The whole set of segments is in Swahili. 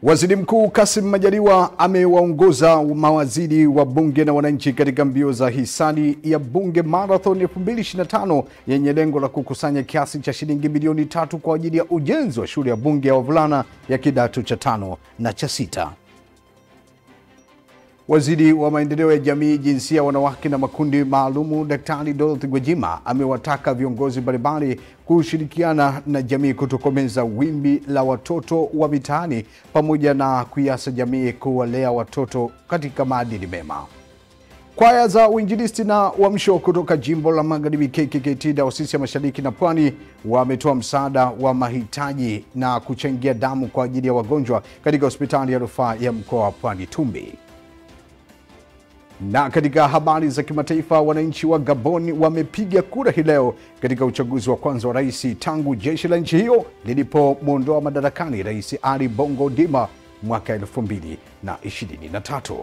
Waziri Mkuu Kassim Majaliwa amewaongoza mawaziri wa bunge na wananchi katika mbio za hisani ya Bunge Marathon 2025 yenye lengo la kukusanya kiasi cha shilingi bilioni 3 kwa ajili ya ujenzi wa shule ya bunge ya wavulana ya kidato cha 5 na cha 6. Waziri wa maendeleo ya jamii, jinsia, wanawake na makundi maalumu Daktari Dorothy Gwajima amewataka viongozi mbalimbali kushirikiana na jamii kutokomeza wimbi la watoto wa mitaani pamoja na kuiasa jamii kuwalea watoto katika maadili mema. Kwaya za uinjilisti na uamsho kutoka jimbo la Magharibi KKKT Dayosisi ya Mashariki na Pwani wametoa msaada wa mahitaji na kuchangia damu kwa ajili ya wagonjwa katika hospitali ya rufaa ya mkoa wa Pwani Tumbi. Na katika habari za kimataifa, wananchi wa Gabon wamepiga kura hii leo katika uchaguzi wa kwanza wa rais tangu jeshi la nchi hiyo lilipomwondoa madarakani Rais Ali Bongo Ondimba mwaka 2023.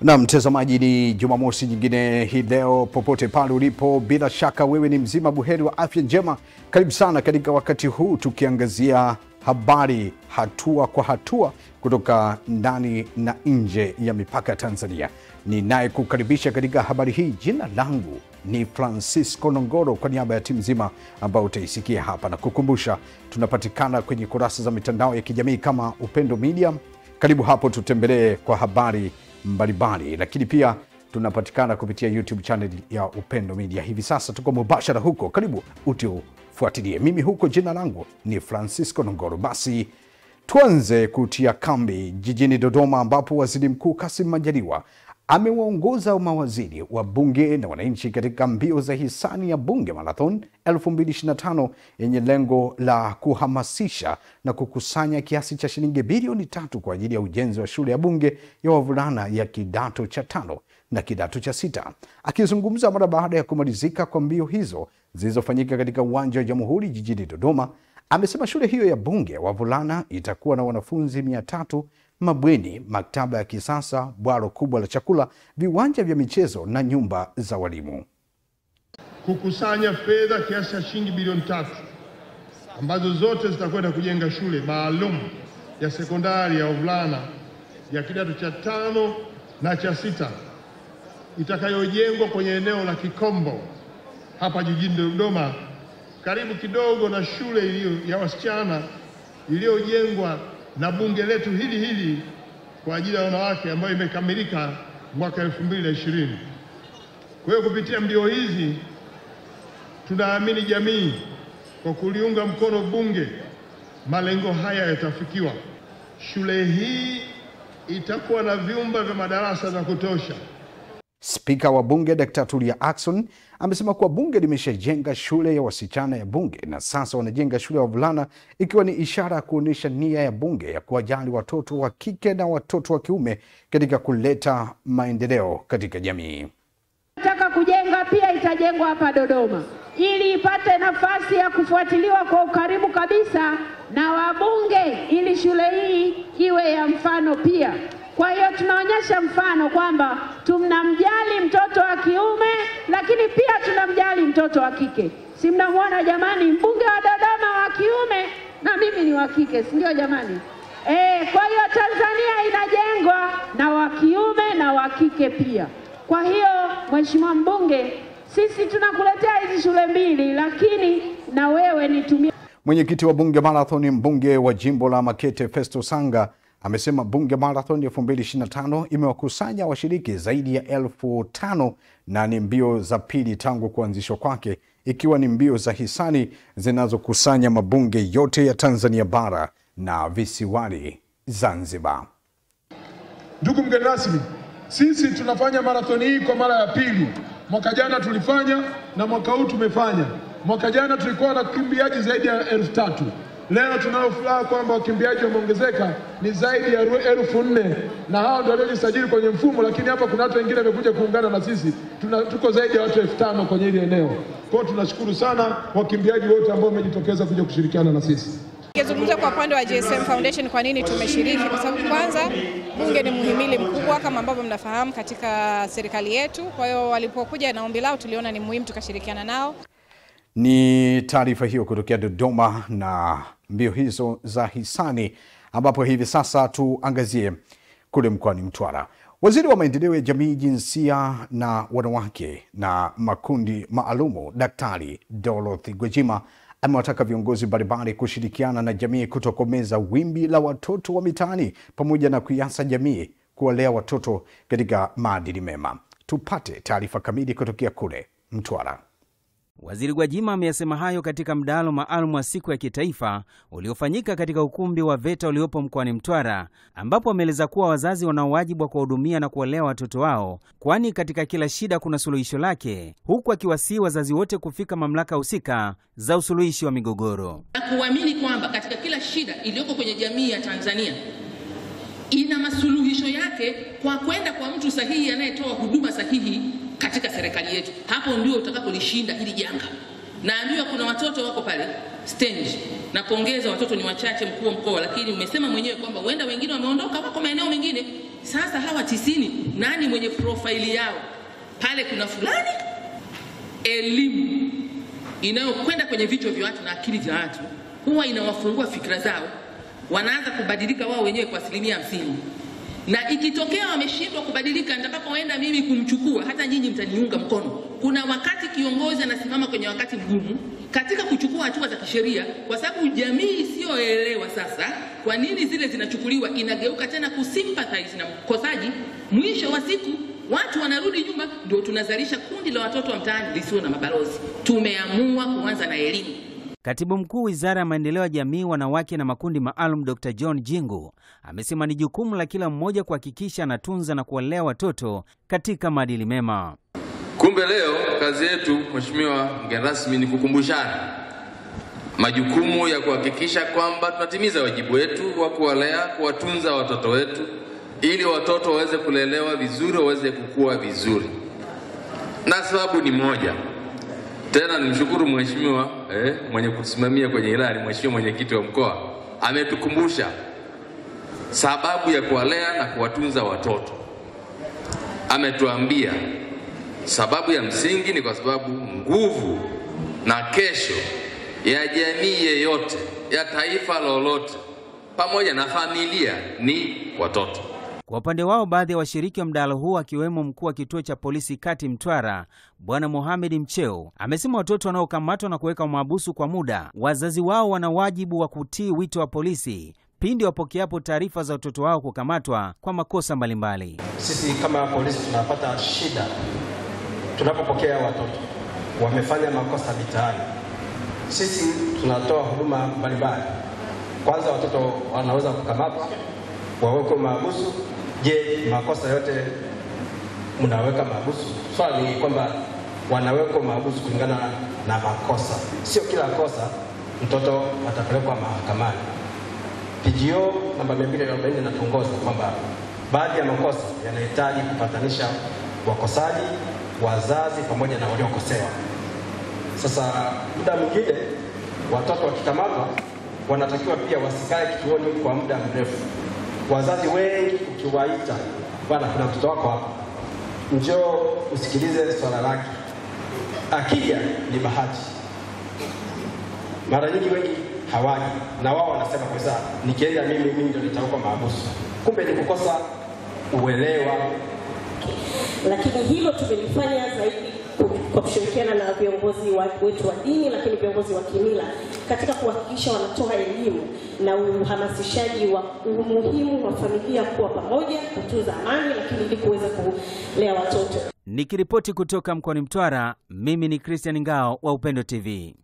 Na mtazamaji, ni Jumamosi nyingine hii leo. Popote pale ulipo, bila shaka wewe ni mzima buheri wa afya njema. Karibu sana katika wakati huu tukiangazia habari hatua kwa hatua kutoka ndani na nje ya mipaka Tanzania. Ninayekukaribisha katika habari hii, jina langu ni Francisco Nongoro, kwa niaba ya timu nzima ambao utaisikia hapa, na kukumbusha tunapatikana kwenye kurasa za mitandao ya kijamii kama Upendo Media. Karibu hapo tutembelee kwa habari mbalimbali, lakini pia tunapatikana kupitia YouTube channel ya Upendo Media. Hivi sasa tuko mubashara huko, karibu utufuatilie. Mimi huko jina langu ni Francisco Nongoro. Basi tuanze kutia kambi jijini Dodoma, ambapo Waziri Mkuu Kassim Majaliwa amewaongoza mawaziri wa bunge na wananchi katika mbio za hisani ya Bunge Marathon 2025 yenye lengo la kuhamasisha na kukusanya kiasi cha shilingi bilioni 3 kwa ajili ya ujenzi wa shule ya bunge ya wavulana ya kidato cha 5 na kidato cha 6. Akizungumza mara baada ya kumalizika kwa mbio hizo zilizofanyika katika uwanja wa Jamhuri jijini Dodoma, amesema shule hiyo ya bunge ya wavulana itakuwa na wanafunzi 300, mabweni, maktaba ya kisasa, bwalo kubwa la chakula, viwanja vya michezo na nyumba za walimu. Kukusanya fedha kiasi cha shilingi bilioni 3 ambazo zote zitakwenda kujenga shule maalum ya sekondari ya wavulana ya kidato cha 5 na cha 6 itakayojengwa kwenye eneo la Kikombo hapa jijini Dodoma, karibu kidogo na shule iliyo ya wasichana iliyojengwa na bunge letu hili kwa ajili ya wanawake ambayo imekamilika mwaka 2020. Kwa hiyo kupitia mbio hizi tunaamini jamii kwa kuliunga mkono bunge, malengo haya yatafikiwa. Shule hii itakuwa na vyumba vya madarasa vya kutosha. Spika wa bunge Dr. Tulia Ackson amesema kuwa bunge limeshajenga shule ya wasichana ya bunge na sasa wanajenga shule ya wavulana, ikiwa ni ishara ya kuonyesha nia ya bunge ya kuwajali watoto wa kike na watoto wa kiume katika kuleta maendeleo katika jamii. Nataka kujenga pia itajengwa hapa Dodoma ili ipate nafasi ya kufuatiliwa kwa ukaribu kabisa na wabunge, ili shule hii iwe ya mfano pia. Kwa hiyo tunaonyesha mfano kwamba tunamjali mtoto wa kiume, lakini pia tunamjali mtoto wa kike. Si mnamwona jamani, mbunge wa Dodoma wa kiume na mimi ni wa kike, si ndio jamani? Kwa hiyo Tanzania inajengwa na wa kiume na wa kike pia. Kwa hiyo Mheshimiwa mbunge, sisi tunakuletea hizi shule mbili, lakini na wewe nitumie. Mwenyekiti wa Bunge Marathon, mbunge wa jimbo la Makete Festo Sanga, amesema Bunge Marathon 2025 imewakusanya washiriki zaidi ya 5,000 na ni mbio za pili tangu kuanzishwa kwake, ikiwa ni mbio za hisani zinazokusanya mabunge yote ya Tanzania bara na visiwani Zanzibar. Ndugu mgeni rasmi, sisi tunafanya marathoni hii kwa mara ya pili. Mwaka jana tulifanya na mwaka huu tumefanya. Mwaka jana tulikuwa na wakimbiaji zaidi ya 3,000. Leo tunao furaha kwamba wakimbiaji wameongezeka, ni zaidi ya 4,000, na hao ndio waliojisajili kwenye mfumo, lakini hapa kuna watu wengine wamekuja kuungana na sisi. Tuko zaidi ya watu 5,000 kwenye hili eneo. Kwa hiyo tunashukuru sana wakimbiaji wote ambao wamejitokeza kuja kushirikiana na sisi. Nikizungumza kwa upande wa GSM Foundation, kwa nini tumeshiriki? Kwa sababu kwanza bunge ni muhimili mkubwa kama ambavyo mnafahamu katika serikali yetu. Kwa hiyo walipokuja na ombi lao tuliona ni muhimu tukashirikiana nao. Ni taarifa hiyo kutokea Dodoma na mbio hizo za hisani, ambapo hivi sasa tuangazie kule mkoani Mtwara. Waziri wa maendeleo ya jamii, jinsia na wanawake na makundi maalumu, Daktari Dorothy Gwajima amewataka viongozi mbalimbali kushirikiana na jamii kutokomeza wimbi la watoto wa mitaani pamoja na kuiasa jamii kuwalea watoto katika maadili mema. Tupate taarifa kamili kutokea kule Mtwara. Waziri Gwajima ameyasema hayo katika mdahalo maalum wa siku ya kitaifa uliofanyika katika ukumbi wa VETA uliopo mkoani Mtwara, ambapo ameeleza kuwa wazazi wana wajibu wa kuwahudumia na kuwalea watoto wao, kwani katika kila shida kuna suluhisho lake, huku akiwasihi wazazi wote kufika mamlaka husika za usuluhishi wa migogoro. Na kuamini kwamba katika kila shida iliyoko kwenye jamii ya Tanzania ina masuluhisho yake kwa kwenda kwa mtu sahihi anayetoa huduma sahihi katika serikali yetu. Hapo ndio utakapolishinda hili janga. Naambiwa kuna watoto wako pale stage. Napongeza, watoto ni wachache, mkuu wa mkoa, lakini umesema mwenyewe kwamba huenda wengine wameondoka wako maeneo mengine. Sasa hawa 90 nani mwenye profile yao? Pale kuna fulani. Elimu inayokwenda kwenye vichwa vya watu na akili za watu huwa inawafungua fikra zao. Wanaanza kubadilika wao wenyewe kwa 50%. Na ikitokea wameshindwa kubadilika, nitakapoenda mimi kumchukua, hata nyinyi mtaniunga mkono. Kuna wakati kiongozi anasimama kwenye wakati mgumu katika kuchukua hatua za kisheria, kwa sababu jamii isiyoelewa sasa kwa nini zile zinachukuliwa inageuka tena kusympathize na mkosaji. Mwisho wa siku watu wanarudi nyuma, ndio tunazalisha kundi la watoto wa mtaani lisio na mabalozi. Tumeamua kuanza na elimu. Katibu Mkuu Wizara ya Maendeleo ya Jamii, Wanawake na Makundi Maalum, Dr. John Jingu amesema ni jukumu la kila mmoja kuhakikisha anatunza na kuwalea watoto katika maadili mema. Kumbe leo kazi yetu, Mheshimiwa mgeni rasmi, ni kukumbushana majukumu ya kuhakikisha kwamba tunatimiza wajibu wetu wa kuwalea, kuwatunza watoto wetu ili watoto waweze kulelewa vizuri, waweze kukua vizuri. Na sababu ni moja. Tena nimshukuru Mheshimiwa mwenye kusimamia kwenye ilani, Mheshimiwa mwenyekiti wa mkoa ametukumbusha sababu ya kuwalea na kuwatunza watoto. Ametuambia sababu ya msingi ni kwa sababu nguvu na kesho ya jamii yeyote, ya taifa lolote, pamoja na familia ni watoto. Kwa upande wao, baadhi ya washiriki wa mdahalo huu akiwemo mkuu wa kituo cha polisi kati Mtwara, Bwana Mohamed Mcheo, amesema watoto wanaokamatwa na kuweka mahabusu kwa muda, wazazi wao wana wajibu wa kutii wito wa polisi pindi wapokeapo taarifa za watoto wao kukamatwa kwa makosa mbalimbali. Sisi kama polisi tunapata shida tunapopokea watoto wamefanya makosa mitaani. Sisi tunatoa huduma mbalimbali. Kwanza, watoto wanaweza kukamatwa, wawekwe mahabusu. Je, makosa yote mnaweka mahabusu? Swali ni kwamba wanawekwa mahabusu kulingana na makosa. Sio kila kosa mtoto atapelekwa mahakamani. PGO namba 240 inatuongoza kwamba baadhi ya makosa yanahitaji kupatanisha wakosaji, wazazi pamoja na waliokosewa. Sasa muda mwingine watoto wakikamatwa wanatakiwa pia wasikae kituoni kwa muda mrefu. Wazazi wengi ukiwaita, bwana kuna mtoto wako hapa, njoo usikilize swala lake, akija ni bahati. Mara nyingi wengi hawaji na wao wanasema kwa sababu nikienda mimi ndio nitawekwa mahabusu. Kumbe ni kukosa uelewa. Lakini hilo tumelifanya zaidi kwa kushirikiana na viongozi wetu wa dini, lakini viongozi wa kimila katika kuhakikisha wanatoa elimu na uhamasishaji wa umuhimu wa familia kuwa pamoja, kutunza amani, lakini ili kuweza kulea watoto. Nikiripoti kutoka mkoani Mtwara, mimi ni Christian Ngao wa Upendo TV.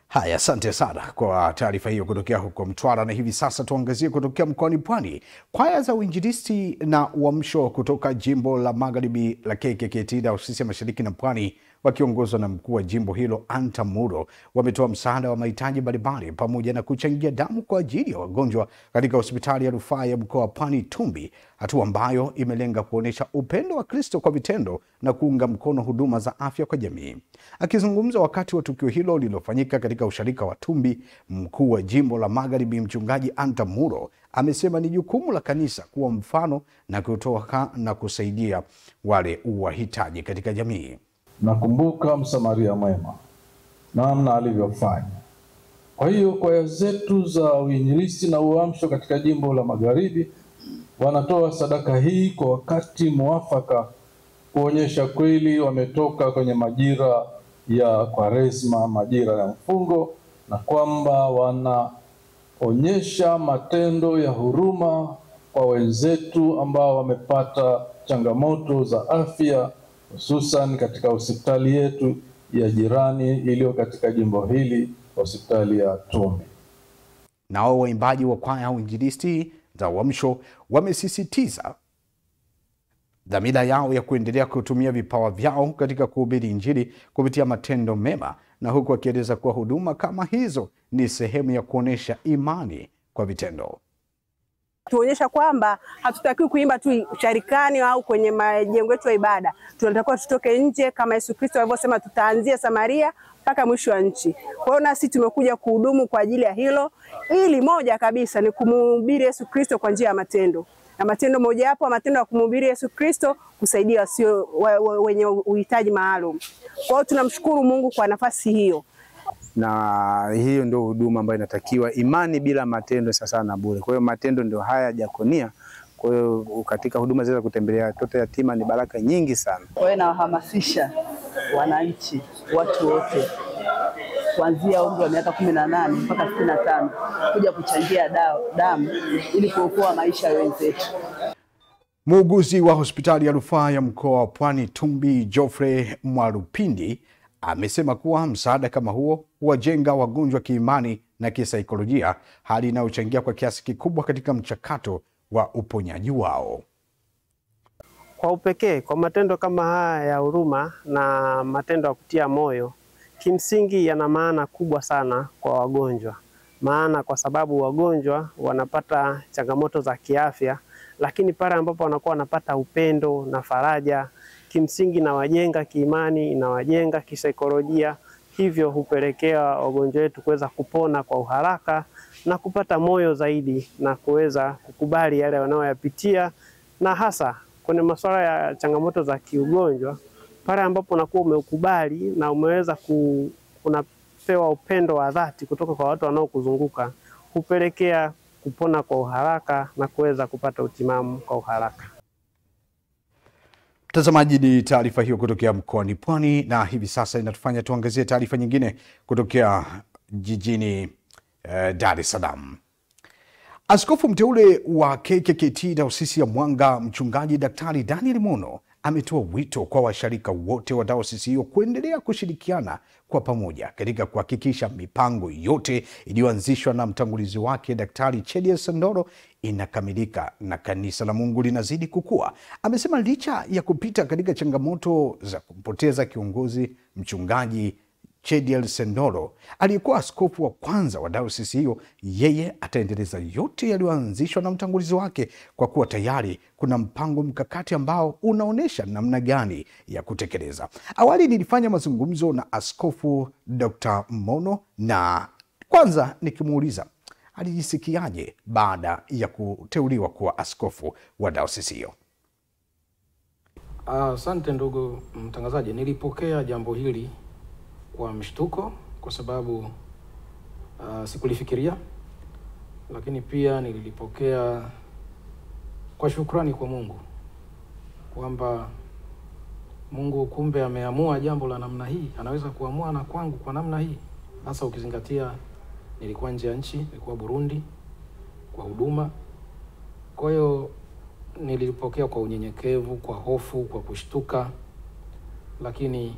Haya, asante sana kwa taarifa hiyo kutokea huko Mtwara. Na hivi sasa tuangazie kutokea mkoani Pwani. Kwaya za uinjilisti na uamsho kutoka jimbo la Magharibi la KKKT Dayosisi ya Mashariki na Pwani wakiongozwa na mkuu wa jimbo hilo Anta Muro wametoa msaada wa mahitaji mbalimbali pamoja na kuchangia damu kwa ajili ya wagonjwa katika hospitali ya rufaa ya mkoa wa Pwani Tumbi, hatua ambayo imelenga kuonesha upendo wa Kristo kwa vitendo na kuunga mkono huduma za afya kwa jamii. Akizungumza wakati wa tukio hilo lililofanyika katika usharika wa Tumbi, mkuu wa jimbo la Magharibi Mchungaji Anta Muro amesema ni jukumu la kanisa kuwa mfano na kutoa na kusaidia wale wahitaji katika jamii. Nakumbuka Msamaria mwema namna alivyofanya. Kwa hiyo kwaya zetu za uinjilisti na uamsho katika jimbo la Magharibi wanatoa sadaka hii kwa wakati muafaka, kuonyesha kweli wametoka kwenye majira ya Kwaresma, majira ya mfungo, na kwamba wanaonyesha matendo ya huruma kwa wenzetu ambao wamepata changamoto za afya, hususan katika hospitali yetu ya jirani iliyo katika jimbo hili, hospitali ya Tumbi. Nao waimbaji wa kwaya uinjilisti za uamsho wamesisitiza dhamira yao ya kuendelea kutumia vipawa vyao katika kuhubiri Injili kupitia matendo mema, na huku wakieleza kuwa huduma kama hizo ni sehemu ya kuonesha imani kwa vitendo. Tuonyesha kwamba hatutakiwi kuimba tu sharikani au kwenye majengo yetu ya ibada. Tunatakiwa tutoke nje kama Yesu Kristo alivyosema, tutaanzia Samaria mpaka mwisho wa nchi. Kwa hiyo nasi tumekuja kuhudumu kwa ajili ya hilo, ili moja kabisa ni kumhubiri Yesu Kristo kwa njia ya matendo. Na matendo moja hapo, matendo ya kumhubiri Yesu Kristo kusaidia wasio wenye uhitaji maalum. Kwa hiyo tunamshukuru Mungu kwa nafasi hiyo. Na hiyo ndio huduma ambayo inatakiwa, imani bila matendo sasa na bure. Kwa hiyo matendo ndio haya diakonia. Kwa hiyo katika huduma za kutembelea watoto yatima ni baraka nyingi sana. Kwa hiyo nawahamasisha wananchi, watu wote kuanzia umri wa miaka 18 mpaka 65 kuja kuchangia damu ili kuokoa maisha ya wenzetu. Muuguzi wa hospitali ya rufaa ya mkoa wa Pwani Tumbi, Geoffrey Mwalupindi, amesema kuwa msaada kama huo huwajenga wagonjwa kiimani na kisaikolojia, hali inayochangia kwa kiasi kikubwa katika mchakato wa uponyaji wao. Kwa upekee, kwa matendo kama haya ya huruma na matendo ya kutia moyo, kimsingi yana maana kubwa sana kwa wagonjwa. Maana kwa sababu wagonjwa wanapata changamoto za kiafya, lakini pale ambapo wanakuwa wanapata upendo na faraja, kimsingi inawajenga kiimani, inawajenga kisaikolojia, hivyo hupelekea wagonjwa wetu kuweza kupona kwa uharaka na kupata moyo zaidi na kuweza kukubali yale wanayoyapitia, na hasa kwenye masuala ya changamoto za kiugonjwa, pale ambapo unakuwa umeukubali na umeweza unapewa upendo wa dhati kutoka kwa watu wanaokuzunguka, hupelekea kupona kwa uharaka na kuweza kupata utimamu kwa uharaka. Mtazamaji, ni taarifa hiyo kutokea mkoani Pwani, na hivi sasa inatufanya tuangazie taarifa nyingine kutokea jijini Dar es Salaam. Askofu mteule wa KKKT Dayosisi ya Mwanga, Mchungaji Daktari Daniel Mono, ametoa wito kwa washirika wote wa dayosisi hiyo kuendelea kushirikiana kwa pamoja katika kuhakikisha mipango yote iliyoanzishwa na mtangulizi wake Daktari Chediel Sendoro inakamilika na kanisa la Mungu linazidi kukua. Amesema licha ya kupita katika changamoto za kumpoteza kiongozi Mchungaji Chediel Sendoro, aliyekuwa askofu wa kwanza wa dayosisi hiyo, yeye ataendeleza yote yaliyoanzishwa na mtangulizi wake, kwa kuwa tayari kuna mpango mkakati ambao unaonesha namna gani ya kutekeleza. Awali nilifanya mazungumzo na Askofu Dr. Mono, na kwanza nikimuuliza alijisikiaje baada ya kuteuliwa kuwa askofu wa dayosisi hiyo. Asante ndugu mtangazaji, nilipokea jambo hili kwa mshtuko kwa sababu sikulifikiria, lakini pia nilipokea kwa shukrani kwa Mungu kwamba Mungu kumbe ameamua jambo la namna hii, anaweza kuamua na kwangu kwa namna hii, hasa ukizingatia nilikuwa nje ya nchi, nilikuwa Burundi kwa huduma. Kwa hiyo nilipokea kwa unyenyekevu, kwa hofu, kwa kushtuka, lakini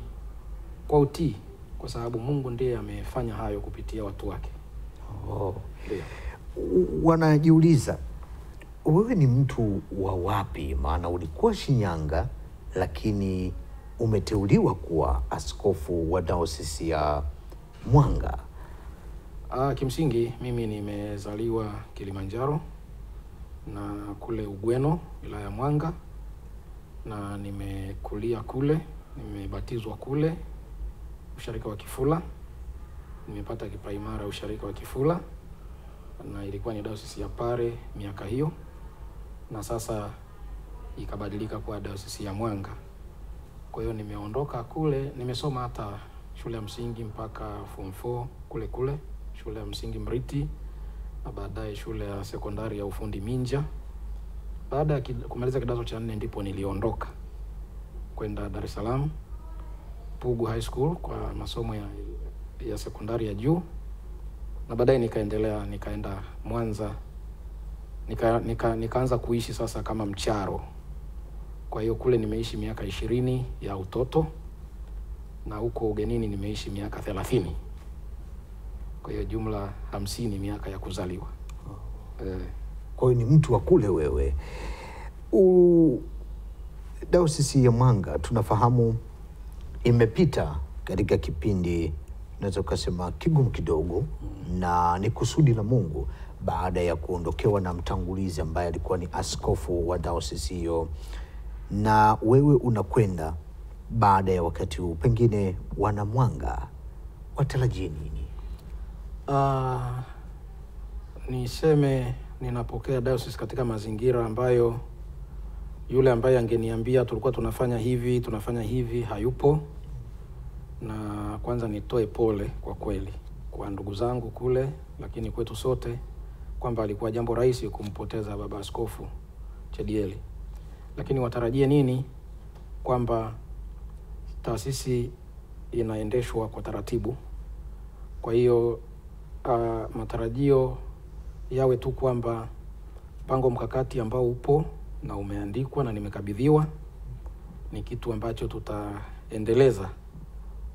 kwa utii, kwa sababu Mungu ndiye amefanya hayo kupitia watu wake. Wanajiuliza, wewe ni mtu wa wapi? Maana ulikuwa Shinyanga lakini umeteuliwa kuwa askofu wa dayosisi ya Mwanga. Kimsingi mimi nimezaliwa Kilimanjaro na kule Ugweno, wilaya ya Mwanga, na nimekulia kule, nimebatizwa kule usharika wa Kifula, nimepata kipaimara usharika wa Kifula, na ilikuwa ni dayosisi ya Pare miaka hiyo, na sasa ikabadilika kuwa dayosisi ya Mwanga. Kwa hiyo nimeondoka kule, nimesoma hata shule ya msingi mpaka form 4 kule kule shule ya msingi Mriti, na baadaye shule ya sekondari ya ufundi Minja. Baada ya kumaliza kidato cha 4 ndipo niliondoka kwenda Dar es Salaam Pugu High School kwa masomo ya sekondari ya juu, na baadaye nikaenda Mwanza, nikaanza kuishi sasa kama mcharo. Kwa hiyo kule nimeishi miaka 20 ya utoto, na huko ugenini nimeishi miaka 30. Kwa hiyo jumla 50 miaka ya kuzaliwa. Kwa hiyo ni mtu wa kule wewe. Dayosisi ya Mwanga tunafahamu imepita katika kipindi naweza kusema kigumu kidogo, na ni kusudi la Mungu baada ya kuondokewa na mtangulizi ambaye alikuwa ni askofu wa dayosisi hiyo, na wewe unakwenda baada ya wakati huu. Pengine wana Mwanga watarajie nini? Niseme ninapokea dayosisi katika mazingira ambayo yule ambaye angeniambia tulikuwa tunafanya hivi hayupo. Na kwanza nitoe pole kwa kweli kwa ndugu zangu kule, lakini kwetu sote, kwamba alikuwa jambo rahisi kumpoteza baba askofu Chedieli. Lakini watarajie nini? Kwamba taasisi inaendeshwa kwa taratibu. Kwa hiyo matarajio yawe tu kwamba mpango mkakati ambao upo na umeandikwa na nimekabidhiwa ni kitu ambacho tutaendeleza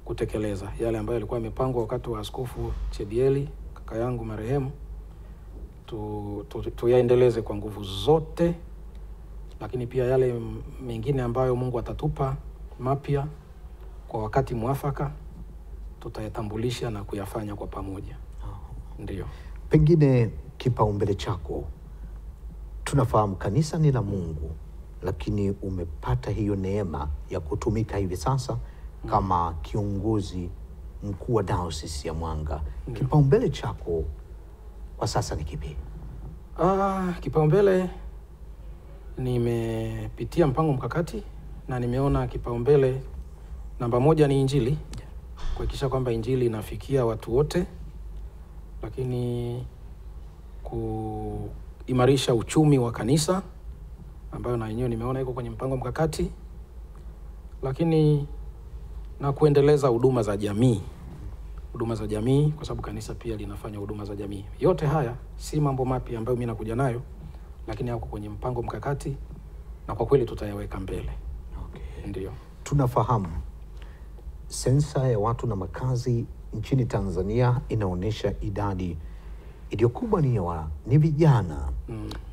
kutekeleza. Yale ambayo yalikuwa yamepangwa wakati wa askofu Chedieli kaka yangu marehemu, tuyaendeleze kwa nguvu zote, lakini pia yale mengine ambayo Mungu atatupa mapya kwa wakati mwafaka tutayatambulisha na kuyafanya kwa pamoja. Ndio. Pengine kipaumbele chako, tunafahamu kanisa ni la Mungu, lakini umepata hiyo neema ya kutumika hivi sasa kama kiongozi mkuu wa dayosisi ya Mwanga. Kipaumbele chako kwa sasa ni kipi? Kipaumbele, nimepitia mpango mkakati na nimeona kipaumbele namba 1 ni Injili, kuhakikisha kwamba Injili inafikia watu wote, lakini kuimarisha uchumi wa kanisa ambayo na yenyewe nimeona iko kwenye mpango mkakati, lakini na kuendeleza huduma za jamii kwa sababu kanisa pia linafanya huduma za jamii. Yote haya si mambo mapya ambayo mimi nakuja nayo, lakini yako kwenye mpango mkakati na kwa kweli tutayaweka mbele. Okay. Ndio. Tunafahamu sensa ya watu na makazi nchini Tanzania inaonyesha idadi iliyo kubwa ni vijana.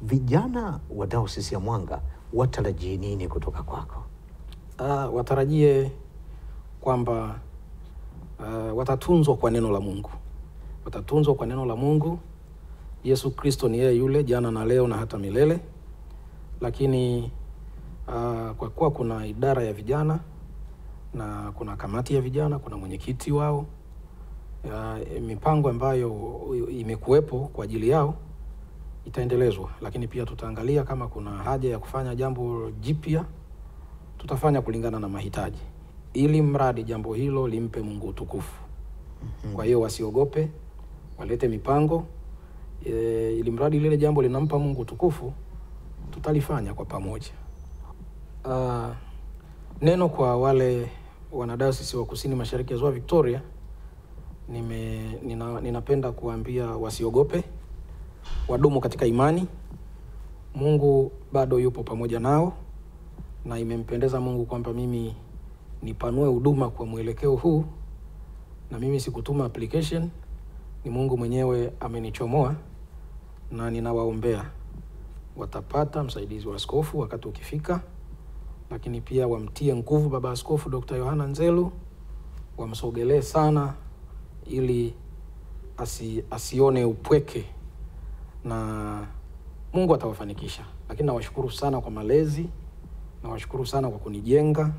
Vijana wa dayosisi ya Mwanga watarajie nini kutoka kwako? Watarajie kwamba watatunzwa kwa neno la Mungu. Watatunzwa kwa neno la Mungu. Yesu Kristo ni yeye yule jana na leo na hata milele. Lakini kwa kuwa kuna idara ya vijana na kuna kamati ya vijana, kuna mwenyekiti wao, mipango ambayo imekuwepo kwa ajili yao itaendelezwa, lakini pia tutaangalia kama kuna haja ya kufanya jambo jipya, tutafanya kulingana na mahitaji, ili mradi jambo hilo limpe Mungu utukufu. Kwa hiyo wasiogope, walete mipango, ili mradi lile jambo linampa Mungu utukufu, tutalifanya kwa pamoja. Neno kwa wale wanadayosisi wa Kusini Mashariki ya Ziwa Victoria, ninapenda kuambia wasiogope, wadumu katika imani. Mungu bado yupo pamoja nao, na imempendeza Mungu kwamba mimi nipanue huduma kwa mwelekeo huu, na mimi sikutuma application, ni Mungu mwenyewe amenichomoa, na ninawaombea watapata msaidizi wa askofu wakati ukifika, lakini pia wamtie nguvu baba askofu Dr. Yohana Nzelu, wamsogelee sana ili asione upweke, na Mungu atawafanikisha. Lakini nawashukuru sana kwa malezi, nawashukuru sana kwa kunijenga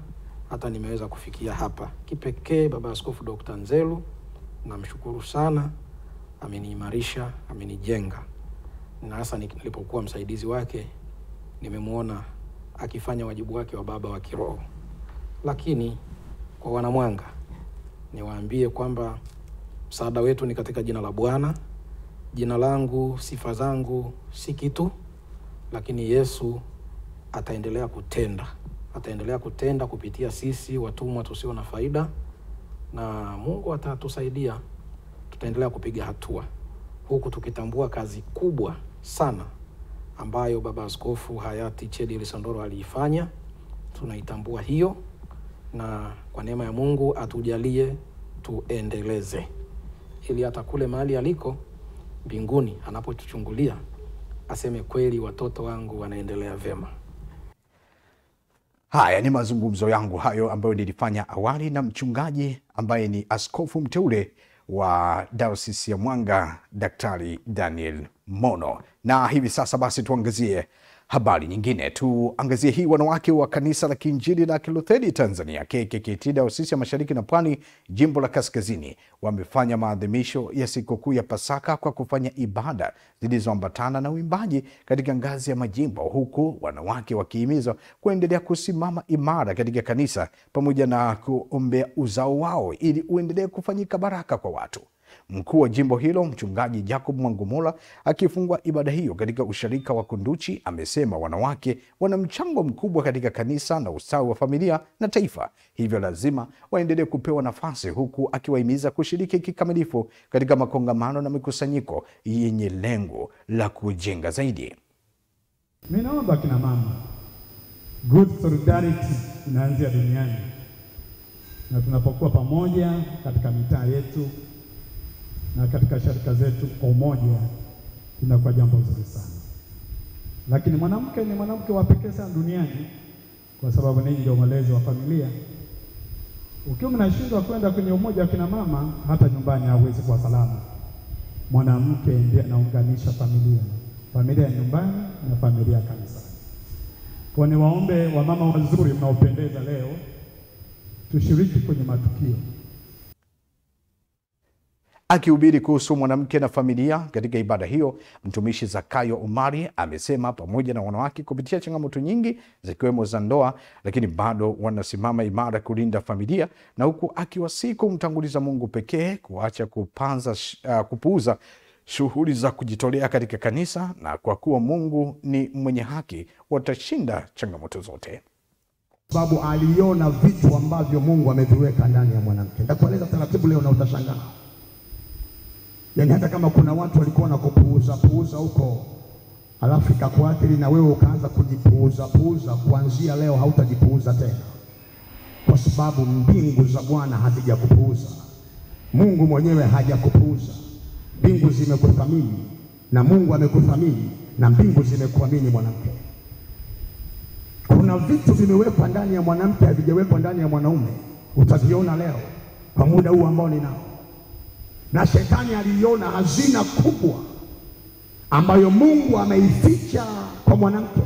hata nimeweza kufikia hapa. Kipekee baba askofu Dr. Nzelu namshukuru sana, ameniimarisha, amenijenga. Na hasa nilipokuwa msaidizi wake nimemuona akifanya wajibu wake wa baba wa kiroho. Lakini kwa wana Mwanga niwaambie kwamba msaada wetu ni katika jina la Bwana. Jina langu, sifa zangu si kitu, lakini Yesu ataendelea kutenda. Ataendelea kutenda kupitia sisi watumwa tusio na faida, na Mungu atatusaidia. Tutaendelea kupiga hatua huku tukitambua kazi kubwa sana ambayo Baba Askofu hayati Chedi Lisondoro aliifanya. Tunaitambua hiyo, na kwa neema ya Mungu atujalie tuendeleze, ili hata kule mahali aliko mbinguni anapotuchungulia aseme kweli watoto wangu wanaendelea vema. Haya ni mazungumzo yangu hayo ambayo nilifanya awali na mchungaji ambaye ni askofu mteule wa Dayosisi ya Mwanga, Daktari Daniel Mono. Na hivi sasa basi tuangazie habari nyingine. Tuangazie hii. Wanawake wa Kanisa la Kiinjili la Kilutheri Tanzania KKKT Dayosisi ya Mashariki na Pwani, Jimbo la Kaskazini, wamefanya maadhimisho ya sikukuu ya Pasaka kwa kufanya ibada zilizoambatana na uimbaji katika ngazi ya majimbo, huku wanawake wakihimizwa kuendelea kusimama imara katika kanisa pamoja na kuombea uzao wao ili uendelee kufanyika baraka kwa watu. Mkuu wa jimbo hilo Mchungaji Jacob Mwangumula akifungua ibada hiyo katika usharika wa Kunduchi amesema wanawake wana mchango mkubwa katika kanisa na ustawi wa familia na taifa, hivyo lazima waendelee kupewa nafasi, huku akiwahimiza kushiriki kikamilifu katika makongamano na mikusanyiko yenye lengo la kujenga zaidi. Mimi naomba kina mama, good solidarity inaanzia duniani, na tunapokuwa pamoja katika mitaa yetu na katika sharika zetu kwa umoja, inakuwa jambo zuri sana. Lakini mwanamke ni mwanamke wa pekee sana duniani, kwa sababu ninyi ndio walezi wa familia. Ukiwa mnashindwa kwenda kwenye umoja wa kina mama, hata nyumbani hauwezi kuwa salama. Mwanamke ndiye anaunganisha familia, familia ya nyumbani na familia ya kanisa. Kwa ni waombe wa mama wazuri mnaopendeza leo, tushiriki kwenye matukio. Akihubiri kuhusu mwanamke na familia katika ibada hiyo, mtumishi Zakayo Omari amesema pamoja na wanawake kupitia changamoto nyingi zikiwemo za ndoa, lakini bado wanasimama imara kulinda familia, na huku akiwasihi kumtanguliza Mungu pekee, kuacha kupuuza shughuli za kujitolea katika kanisa, na kwa kuwa Mungu ni mwenye haki watashinda changamoto zote. Sababu aliona vitu ambavyo Mungu ameviweka ndani ya mwanamke. Nitakueleza taratibu leo na utashangaa. Yaani hata kama kuna watu walikuwa wanakupuuza huko, alafu ikakuathiri na wewe ukaanza kujipuuza, kuanzia leo hautajipuuza tena. Kwa sababu mbingu za Bwana hazijakupuuza. Mungu mwenyewe hajakupuuza. Mbingu zimekuthamini na Mungu amekuthamini na mbingu zimekuamini mwanamke. Kuna vitu vimewekwa ndani ya mwanamke havijawekwa ndani ya mwanaume. Utaviona leo kwa muda huu ambao ninao. Na shetani aliona hazina kubwa ambayo Mungu ameificha kwa mwanamke.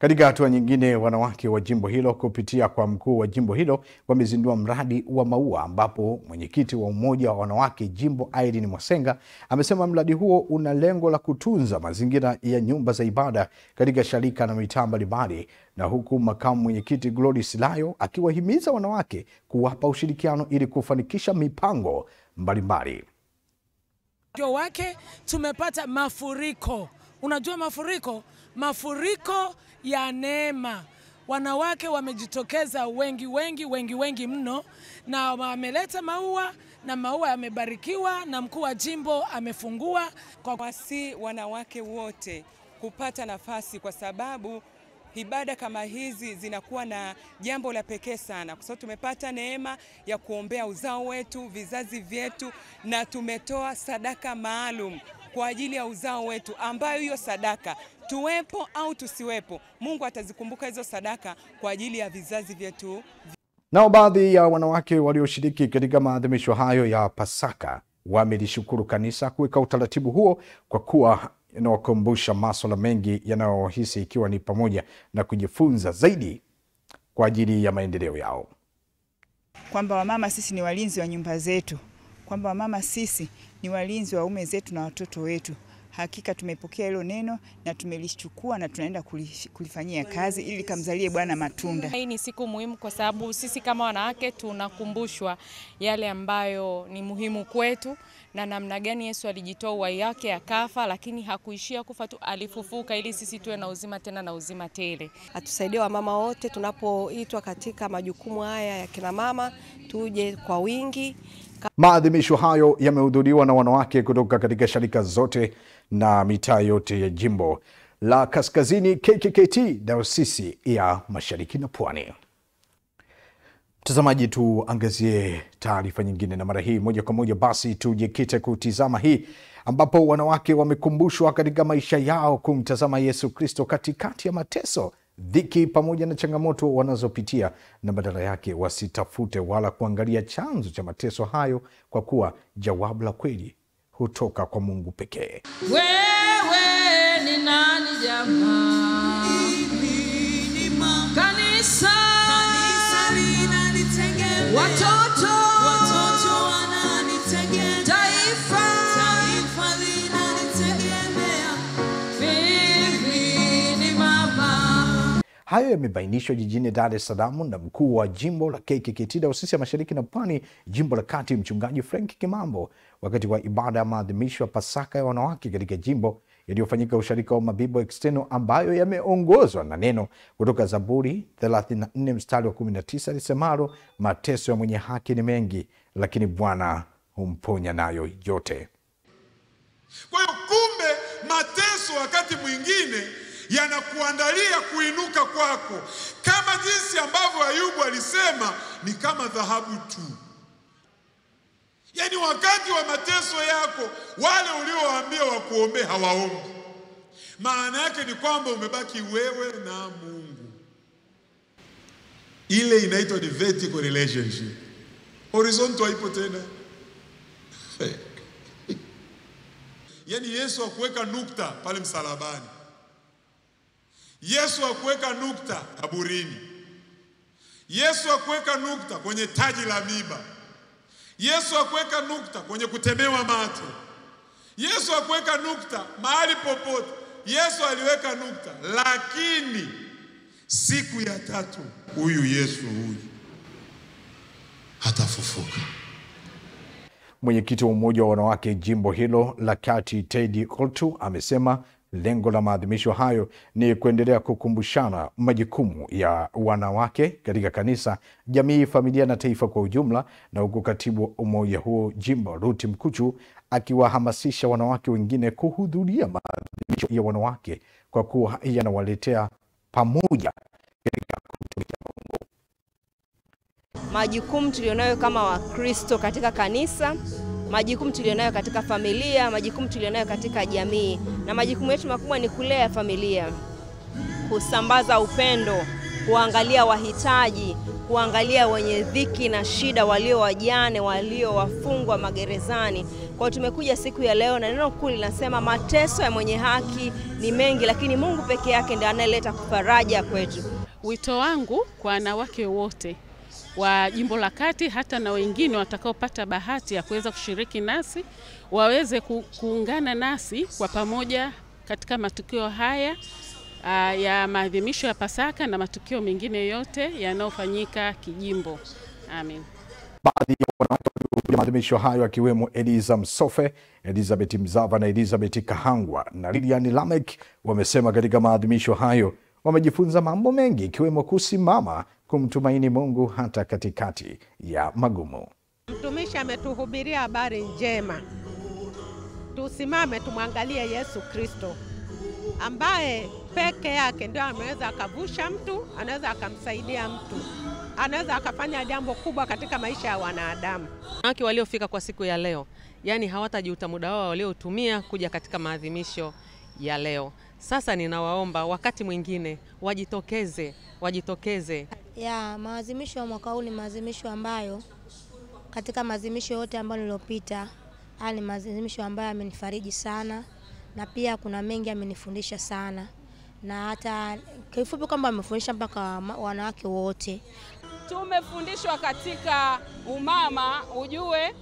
Katika hatua nyingine, wanawake wa jimbo hilo kupitia kwa mkuu wa jimbo hilo wamezindua mradi wa maua, ambapo mwenyekiti wa umoja wa wanawake jimbo Irene Mwasenga amesema mradi huo una lengo la kutunza mazingira ya nyumba za ibada katika sharika na mitaa mbalimbali, na huku makamu mwenyekiti Glory Silayo akiwahimiza wanawake kuwapa ushirikiano ili kufanikisha mipango mbalimbali. Wake tumepata mafuriko. Unajua mafuriko ya neema. Wanawake wamejitokeza wengi mno, na wameleta maua, na maua yamebarikiwa, na mkuu wa jimbo amefungua kwa wasi wanawake wote kupata nafasi, kwa sababu ibada kama hizi zinakuwa na jambo la pekee sana, kwa sababu tumepata neema ya kuombea uzao wetu, vizazi vyetu, na tumetoa sadaka maalum kwa ajili ya uzao wetu, ambayo hiyo sadaka tuwepo au tusiwepo, Mungu atazikumbuka hizo sadaka kwa ajili ya vizazi vyetu. Nao baadhi ya wanawake walioshiriki katika maadhimisho hayo ya Pasaka wamelishukuru kanisa kuweka utaratibu huo, kwa kuwa inawakumbusha masuala mengi yanayohisi, ikiwa ni pamoja na kujifunza zaidi kwa ajili ya maendeleo yao. Kwamba wamama sisi ni walinzi wa nyumba zetu, kwamba wamama sisi ni walinzi wa ume zetu na watoto wetu. hakika tumepokea hilo neno na tumelichukua na tunaenda kulifanyia kazi ili kamzalie Bwana matunda. Hii ni siku muhimu kwa sababu sisi kama wanawake tunakumbushwa yale ambayo ni muhimu kwetu na namna gani Yesu alijitoa uhai wake akafa, lakini hakuishia kufa tu, alifufuka ili sisi tuwe na uzima tena na uzima tele. Atusaidie wamama wote tunapoitwa katika majukumu haya ya kina mama, tuje kwa wingi. Maadhimisho hayo yamehudhuriwa na wanawake kutoka katika sharika zote na mitaa yote ya jimbo la Kaskazini KKKT Dayosisi ya Mashariki na Pwani. Mtazamaji, tuangazie taarifa nyingine, na mara hii moja kwa moja basi tujikite kutizama hii ambapo wanawake wamekumbushwa katika maisha yao kumtazama Yesu Kristo katikati ya mateso, dhiki pamoja na changamoto wanazopitia, na badala yake wasitafute wala kuangalia chanzo cha mateso hayo, kwa kuwa jawabu la kweli hutoka kwa Mungu pekee. Wewe ni nani jamaa? Kanisa linanitegemea, watoto wananitegemea, taifa linanitegemea, mimi ni mama. Hayo yamebainishwa jijini Dar es Salaam na mkuu wa jimbo la KKKT Dayosisi ya Mashariki na Pwani, jimbo la Kati, Mchungaji Frank Kimambo, wakati wa ibada ya maadhimisho ya Pasaka ya wanawake katika jimbo yaliyofanyika usharika wa Mabibo External, ambayo yameongozwa na neno kutoka Zaburi 34 mstari wa 19 lisemalo, mateso ya mwenye haki ni mengi, lakini Bwana humponya nayo yote. Kwa hiyo kumbe mateso wakati mwingine yanakuandalia kuinuka kwako, kama jinsi ambavyo Ayubu alisema ni kama dhahabu tu. Yaani wakati wa mateso yako wale uliowaambia wakuombee hawaombi. Maana yake ni kwamba umebaki wewe na Mungu. Ile inaitwa the vertical relationship. Horizontal haipo tena. Yaani Yesu hakuweka nukta pale msalabani. Yesu hakuweka nukta kaburini. Yesu hakuweka nukta kwenye taji la miba. Yesu hakuweka nukta kwenye kutemewa mate. Yesu hakuweka nukta mahali popote. Yesu aliweka nukta, lakini siku ya tatu huyu Yesu hatafufuka. Mwenyekiti wa umoja wa wanawake jimbo hilo la Kati, Teddy Oltu, amesema lengo la maadhimisho hayo ni kuendelea kukumbushana majukumu ya wanawake katika kanisa, jamii, familia na taifa kwa ujumla, na huku katibu wa umoja huo jimbo Ruti Mkuchu akiwahamasisha wanawake wengine kuhudhuria maadhimisho ya wanawake kwa kuwa yanawaletea pamoja katika kutumikia Mungu. Majukumu tulionayo kama Wakristo katika kanisa, majukumu tulionayo katika familia, majukumu tulionayo katika jamii, na majukumu yetu makubwa ni kulea familia, kusambaza upendo, kuangalia wahitaji, kuangalia wenye dhiki na shida, walio wajane, walio wafungwa magerezani. Kwa tumekuja siku ya leo na neno kuu linasema mateso ya mwenye haki ni mengi, lakini Mungu peke yake ndiye anayeleta faraja kwetu. Wito wangu kwa wanawake wote wa jimbo la Kati, hata na wengine watakaopata bahati ya kuweza kushiriki nasi, waweze kuungana nasi kwa pamoja katika matukio haya ya maadhimisho ya Pasaka na matukio mengine yote yanayofanyika kijimbo. Amen. Baadhi ya wanawake wa maadhimisho hayo akiwemo Eliza Msofe, Elizabeth Mzava na Elizabeth Kahangwa na Lilian Lamek wamesema katika maadhimisho hayo wamejifunza mambo mengi, ikiwemo kusimama kumtumaini Mungu hata katikati ya magumu. Mtumishi ametuhubiria habari njema. Tusimame tumwangalie Yesu Kristo ambaye peke yake ndio anaweza akavusha mtu, anaweza akamsaidia mtu, anaweza akafanya jambo kubwa katika maisha ya wanadamu. Wanawake waliofika kwa siku ya leo, yani hawatajuta muda wao waliotumia kuja katika maadhimisho ya leo. Sasa ninawaomba wakati mwingine wajitokeze. Ya maadhimisho ya mwaka huu ni maadhimisho ambayo katika maadhimisho yote ambayo niliyopita, ni maadhimisho ambayo amenifariji sana, na pia kuna mengi amenifundisha sana, na hata kifupi kwamba amefundisha mpaka wanawake wote. Tumefundishwa katika umama ujue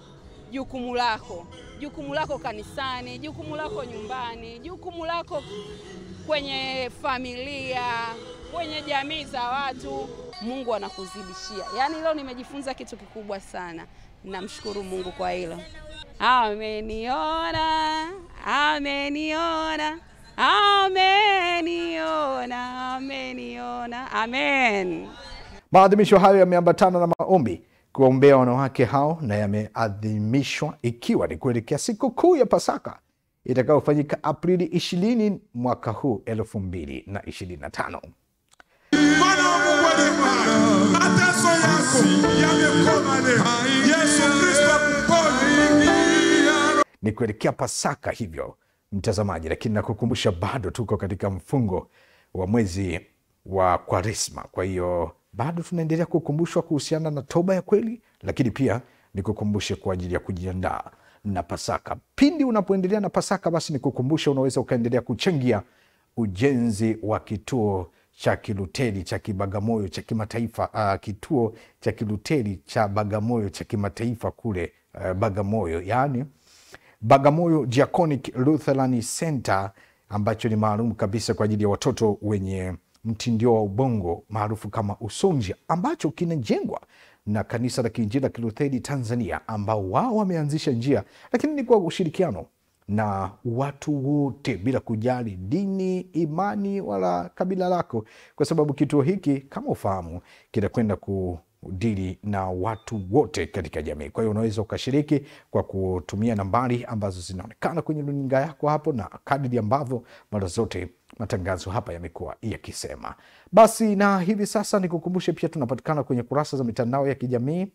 jukumu lako. jukumu lako kanisani, jukumu lako nyumbani, jukumu lako kwenye familia, kwenye jamii za watu. Mungu anakuzidishia. Yaani leo nimejifunza kitu kikubwa sana. Namshukuru Mungu kwa hilo. Ameniona, ameniona, ameniona, ameniona. Amen. Maadhimisho hayo yameambatana na maombi kuombea wanawake hao na yameadhimishwa ikiwa ni kuelekea siku kuu ya Pasaka itakayofanyika Aprili 20 mwaka huu 2025. Bwana wa Mungu aliye hai, mateso yako yamekoma leo. Yesu Kristo akuponye. Ni kuelekea Pasaka hivyo mtazamaji, lakini nakukumbusha bado tuko katika mfungo wa mwezi wa Kwaresma. Kwa hiyo bado tunaendelea kukumbushwa kuhusiana na toba ya kweli, lakini pia nikukumbushe kwa ajili ya kujiandaa na Pasaka. Pindi unapoendelea na Pasaka, basi nikukumbushe unaweza ukaendelea kuchangia ujenzi wa kituo cha Kiluteri cha Kibagamoyo cha kimataifa, kituo cha Kiluteri cha Bagamoyo cha kimataifa kule Bagamoyo, yani Bagamoyo Diaconic Lutheran Center, ambacho ni maalum kabisa kwa ajili ya watoto wenye mtindio wa ubongo maarufu kama usonji, ambacho kinajengwa na Kanisa la Kiinjili la Kilutheri Tanzania, ambao wao wameanzisha njia, lakini ni kwa ushirikiano na watu wote bila kujali dini, imani wala kabila lako, kwa sababu kituo hiki kama ufahamu kinakwenda kudili na watu wote katika jamii. Kwa hiyo unaweza ukashiriki kwa kutumia nambari ambazo zinaonekana kwenye runinga yako hapo, na kadiri ambavyo mara zote matangazo hapa yamekuwa yakisema. Basi na hivi sasa nikukumbushe pia tunapatikana kwenye kurasa za mitandao ya kijamii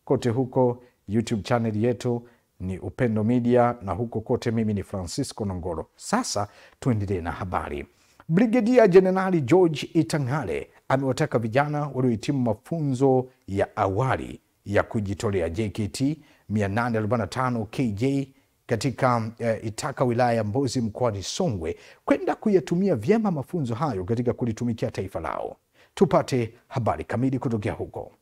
kote huko. YouTube channel yetu ni Upendo Media, na huko kote mimi ni Francisco Nongolo. Sasa tuendelee na habari. Brigedia Jenerali George Itang'ale amewataka vijana waliohitimu mafunzo ya awali ya kujitolea JKT 845 KJ katika Itaka wilaya ya Mbozi mkoani Songwe kwenda kuyatumia vyema mafunzo hayo katika kulitumikia taifa lao. Tupate habari kamili kutokea huko.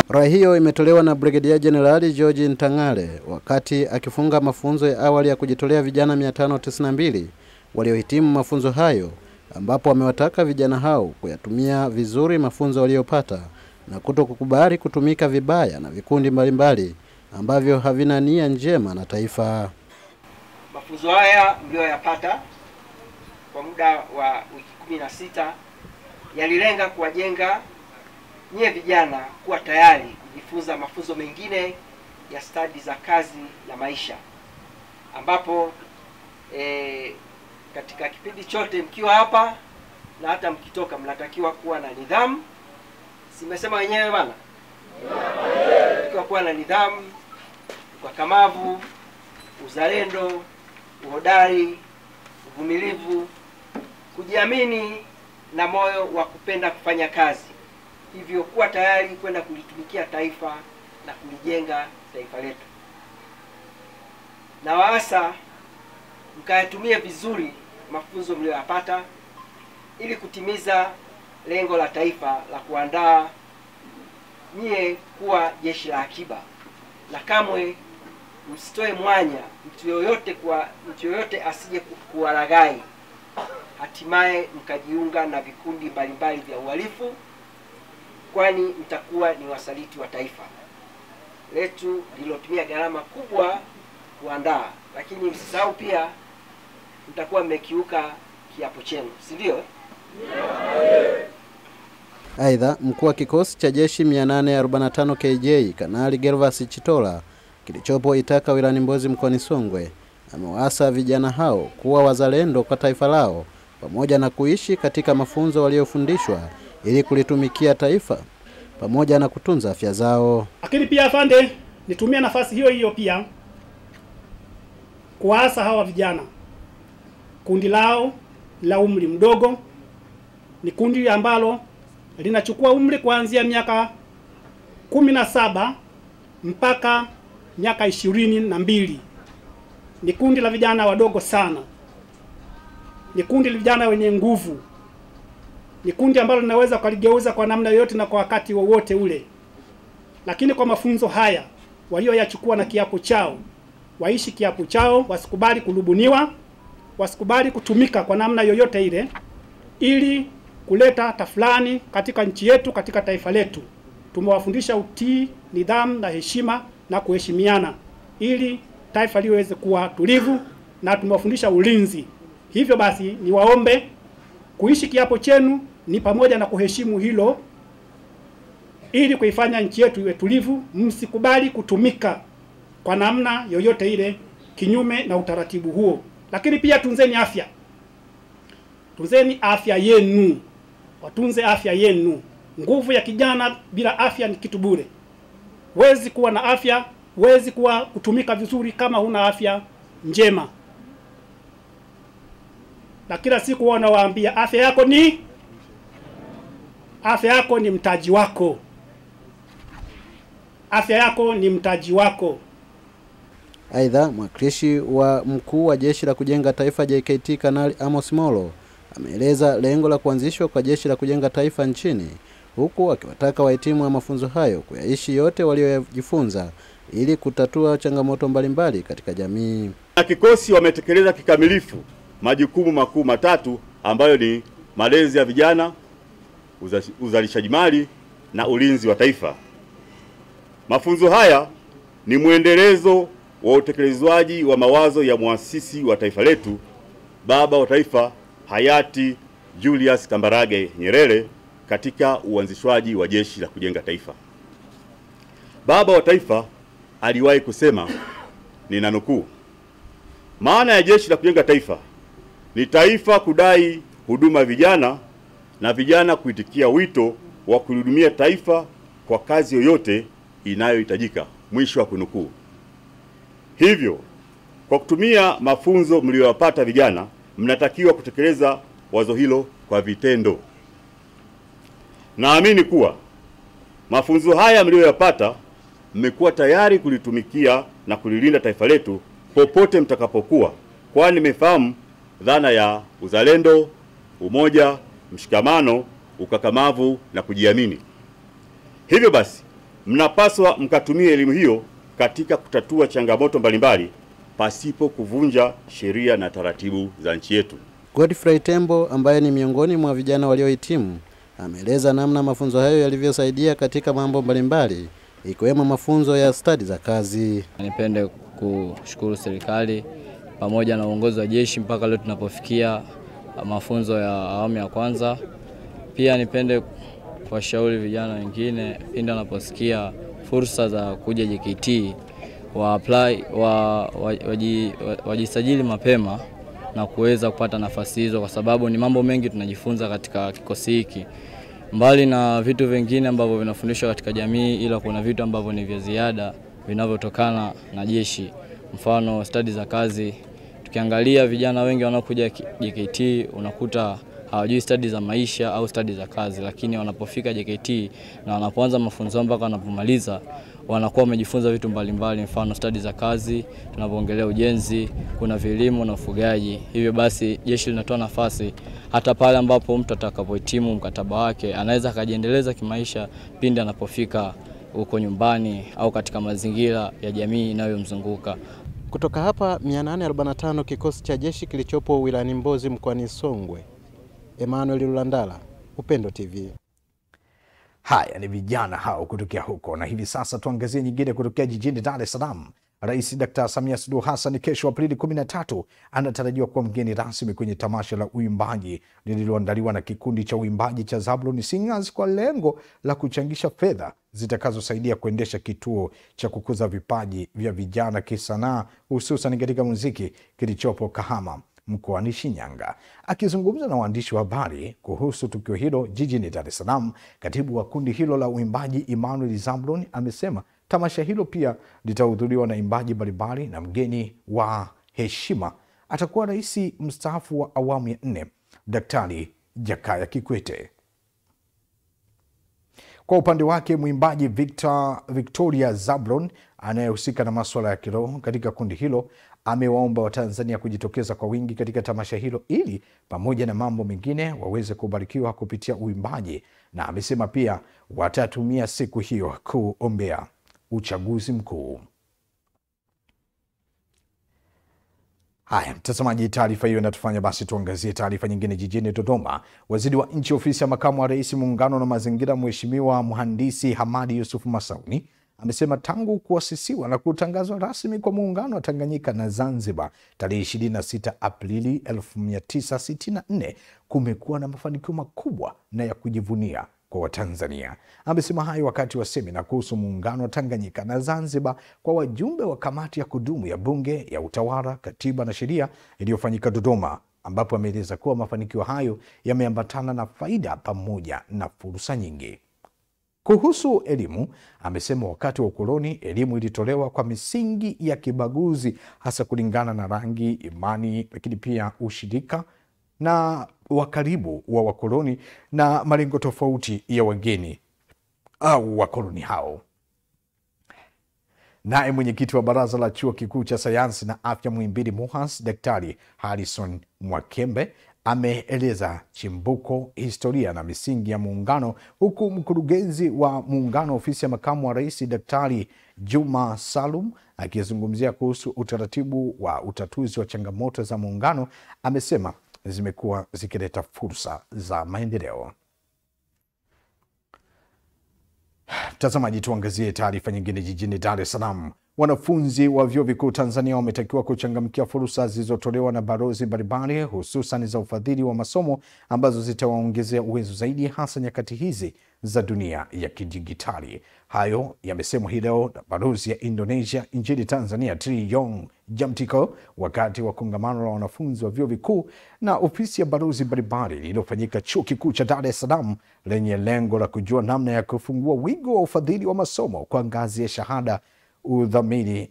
Rai hiyo imetolewa na Brigedia Jenerali George Itang'ale wakati akifunga mafunzo ya awali ya kujitolea vijana 592 waliohitimu mafunzo hayo, ambapo wamewataka vijana hao kuyatumia vizuri mafunzo waliopata na kutokukubali kutumika vibaya na vikundi mbalimbali ambavyo havina nia njema na taifa. Mafunzo haya mlioyapata kwa muda wa wiki 16 yalilenga kuwajenga nyie vijana kuwa tayari kujifunza mafunzo mengine ya stadi za kazi na maisha, ambapo katika kipindi chote mkiwa hapa na hata mkitoka mnatakiwa kuwa na nidhamu. Simesema wenyewe bana? Mnatakiwa kuwa na nidhamu, ukakamavu, uzalendo, uhodari, uvumilivu, kujiamini na moyo wa kupenda kufanya kazi. Hivyo kuwa tayari kwenda kulitumikia taifa na kulijenga taifa letu. Na waasa mkayatumie vizuri mafunzo mlioyapata ili kutimiza lengo la taifa la kuandaa nyie kuwa jeshi la akiba, na kamwe msitoe mwanya mtu yoyote asije kuwalaghai, hatimaye mkajiunga na vikundi mbalimbali vya uhalifu, kwani mtakuwa ni wasaliti wa taifa letu lilotumia gharama kubwa kuandaa, lakini msisahau pia mtakuwa mmekiuka kiapo chenu, si ndio? Aidha, mkuu wa kikosi cha jeshi 845 KJ Kanali Gervas Chitola kilichopo Itaka wilayani Mbozi mkoani Songwe amewaasa vijana hao kuwa wazalendo kwa taifa lao pamoja na kuishi katika mafunzo waliofundishwa ili kulitumikia taifa pamoja na kutunza afya zao. Lakini pia afande, nitumia nafasi hiyo pia kuwaasa hawa vijana. Kundi lao la umri mdogo ni kundi ambalo linachukua umri kuanzia miaka 17 mpaka miaka 22. Ni kundi la vijana wadogo sana. Ni kundi la vijana wenye nguvu. ni kundi ambalo linaweza kuligeuza kwa namna yoyote na kwa wakati wowote ule. Lakini kwa mafunzo haya walioyachukua na kiapo chao, waishi kiapo chao, wasikubali kulubuniwa, wasikubali kutumika kwa namna yoyote ile ili kuleta tafulani katika nchi yetu, katika taifa letu. Tumewafundisha utii, nidhamu na heshima na kuheshimiana ili taifa liweze kuwa tulivu, na tumewafundisha ulinzi. Hivyo basi niwaombe kuishi kiapo chenu ni pamoja na kuheshimu hilo ili kuifanya nchi yetu iwe tulivu. Msikubali kutumika kwa namna yoyote ile kinyume na utaratibu huo. Lakini pia tunzeni afya. Tunzeni afya yenu. Watunze afya yenu. Nguvu ya kijana bila afya ni kitu bure. Huwezi kuwa na afya, huwezi kuwa kutumika vizuri kama huna afya njema. Na kila siku wanawaambia afya yako ni mtaji wako. Afya yako ni mtaji wako. Aidha, mwakilishi wa mkuu wa Jeshi la Kujenga Taifa JKT Kanali Amos Molo ameeleza lengo la kuanzishwa kwa Jeshi la Kujenga Taifa nchini, huku akiwataka wahitimu wa mafunzo hayo kuyaishi yote waliojifunza ili kutatua changamoto mbalimbali katika jamii. Na kikosi wametekeleza kikamilifu majukumu makuu matatu ambayo ni malezi ya vijana, uzalishaji mali na ulinzi wa taifa. Mafunzo haya ni mwendelezo wa utekelezwaji wa mawazo ya muasisi wa taifa letu, baba wa taifa hayati Julius Kambarage Nyerere katika uanzishwaji wa Jeshi la Kujenga Taifa. Baba wa taifa aliwahi kusema, ninanukuu, maana ya Jeshi la Kujenga Taifa ni taifa kudai huduma vijana na vijana kuitikia wito wa kuhudumia taifa kwa kazi yoyote inayohitajika, mwisho wa kunukuu. Hivyo, kwa kutumia mafunzo mliyopata vijana, mnatakiwa kutekeleza wazo hilo kwa vitendo. Naamini kuwa mafunzo haya mliyopata mmekuwa tayari kulitumikia na kulilinda taifa letu popote mtakapokuwa, kwani nimefahamu dhana ya uzalendo, umoja, mshikamano, ukakamavu na kujiamini. Hivyo basi, mnapaswa mkatumie elimu hiyo katika kutatua changamoto mbalimbali pasipo kuvunja sheria na taratibu za nchi yetu. Godfrey Tembo ambaye ni miongoni mwa vijana waliohitimu ameeleza namna mafunzo hayo yalivyosaidia katika mambo mbalimbali ikiwemo mafunzo ya stadi za kazi. Nipende kushukuru serikali pamoja na uongozi wa jeshi mpaka leo tunapofikia mafunzo ya awamu ya kwanza. Pia nipende kuwashauri vijana wengine pindi wanaposikia fursa za kuja JKT wajisajili mapema na kuweza kupata nafasi hizo, kwa sababu ni mambo mengi tunajifunza katika kikosi hiki. Mbali na vitu vingine ambavyo vinafundishwa katika jamii, ila kuna vitu ambavyo ni vya ziada vinavyotokana na jeshi. Mfano stadi za kazi. Tukiangalia vijana wengi wanaokuja JKT unakuta hawajui stadi za maisha au stadi za kazi, lakini wanapofika JKT na wanapoanza mafunzo mpaka wanapomaliza wanakuwa wamejifunza vitu mbalimbali, mfano stadi za kazi, tunapoongelea ujenzi, kuna vilimo na ufugaji. Hivyo basi jeshi linatoa nafasi hata pale ambapo mtu atakapohitimu mkataba wake anaweza akajiendeleza kimaisha pindi anapofika huko nyumbani au katika mazingira ya jamii inayomzunguka. Kutoka hapa 845 kikosi cha jeshi kilichopo wilayani Mbozi mkoani Songwe, Emmanuel Lulandala, Upendo TV. Haya ni vijana hao kutokea huko, na hivi sasa tuangazie nyingine kutokea jijini Dar es Salaam. Rais Dr. Samia Suluhu Hassan kesho Aprili 13 anatarajiwa kuwa mgeni rasmi kwenye tamasha la uimbaji lililoandaliwa na kikundi cha uimbaji cha Zablon Singers kwa lengo la kuchangisha fedha zitakazosaidia kuendesha kituo cha kukuza vipaji vya vijana kisanaa hususan katika muziki kilichopo Kahama mkoani Shinyanga. Akizungumza na waandishi wa habari kuhusu tukio hilo jijini Dar es Salaam, katibu wa kundi hilo la uimbaji Emmanuel Zablon amesema tamasha hilo pia litahudhuriwa na imbaji mbalimbali na mgeni wa heshima atakuwa rais mstaafu wa awamu ya 4 Daktari Jakaya Kikwete. Kwa upande wake mwimbaji Victoria Zablon anayehusika na masuala ya kiroho katika kundi hilo amewaomba Watanzania kujitokeza kwa wingi katika tamasha hilo ili pamoja na mambo mengine waweze kubarikiwa kupitia uimbaji, na amesema pia watatumia siku hiyo kuombea uchaguzi mkuu. Haya, mtazamaji, taarifa hiyo inatufanya basi tuangazie taarifa nyingine jijini Dodoma. Waziri wa Nchi Ofisi ya Makamu wa Rais Muungano na Mazingira, Mheshimiwa Mhandisi Hamadi Yusuf Masauni amesema tangu kuasisiwa na kutangazwa rasmi kwa muungano wa Tanganyika na Zanzibar tarehe 26 Aprili 1964 kumekuwa na mafanikio makubwa na ya kujivunia kwa Watanzania. Amesema hayo wakati wa semina kuhusu muungano wa Tanganyika na Zanzibar kwa wajumbe wa kamati ya kudumu ya Bunge ya Utawala, Katiba na Sheria iliyofanyika Dodoma, ambapo ameeleza kuwa mafanikio hayo yameambatana na faida pamoja na fursa nyingi. Kuhusu elimu, amesema wakati wa ukoloni elimu ilitolewa kwa misingi ya kibaguzi, hasa kulingana na rangi, imani, lakini pia ushirika na wakaribu wa wakoloni na malengo tofauti ya wageni au wakoloni hao. Naye mwenyekiti wa baraza la Chuo Kikuu cha Sayansi na Afya Muhimbili MUHAS, Daktari Harrison Mwakembe ameeleza chimbuko, historia na misingi ya muungano, huku mkurugenzi wa muungano ofisi ya makamu wa rais Daktari Juma Salum akizungumzia kuhusu utaratibu wa utatuzi wa changamoto za muungano. Amesema zimekuwa zikileta fursa za maendeleo. Mtazamaji, tuangazie taarifa nyingine jijini Dar es Salaam. Wanafunzi wa vyuo vikuu Tanzania wametakiwa kuchangamkia fursa zilizotolewa na balozi mbalimbali, hususan za ufadhili wa masomo ambazo zitawaongezea uwezo zaidi, hasa nyakati hizi za dunia ya kidijitali. Hayo yamesemwa hii leo na balozi ya Indonesia nchini Tanzania Tri Yong Jamtiko wakati wa kongamano la wanafunzi wa vyuo vikuu na ofisi ya balozi mbalimbali lililofanyika Chuo Kikuu cha Dar es Salaam, lenye lengo la kujua namna ya kufungua wigo wa ufadhili wa masomo kwa ngazi ya shahada, udhamini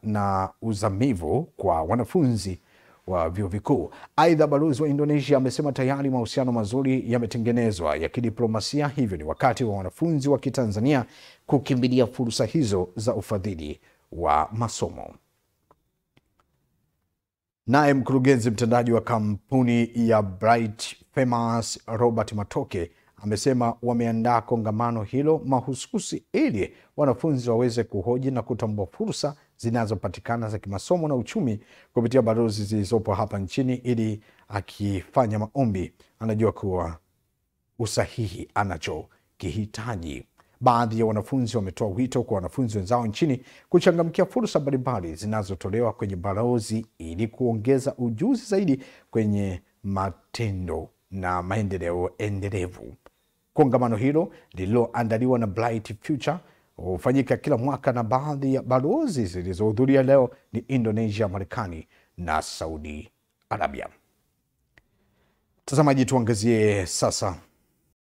na uzamivu kwa wanafunzi wa vyuo vikuu. Aidha, balozi wa Indonesia amesema tayari mahusiano mazuri yametengenezwa ya kidiplomasia, hivyo ni wakati wa wanafunzi wa Kitanzania kukimbilia fursa hizo za ufadhili wa masomo. Naye mkurugenzi mtendaji wa kampuni ya Bright Famous Robert Matoke amesema wameandaa kongamano hilo mahususi ili wanafunzi waweze kuhoji na kutambua fursa zinazopatikana za kimasomo na uchumi kupitia balozi zilizopo hapa nchini, ili akifanya maombi anajua kuwa usahihi anachokihitaji. Baadhi ya wanafunzi wametoa wito kwa wanafunzi wenzao nchini kuchangamkia fursa mbalimbali zinazotolewa kwenye balozi ili kuongeza ujuzi zaidi kwenye matendo na maendeleo endelevu. Kongamano hilo lililoandaliwa na Bright Future hufanyika kila mwaka na baadhi ya balozi zilizohudhuria leo ni Indonesia, Marekani na Saudi Arabia. Mtazamaji, tuangazie sasa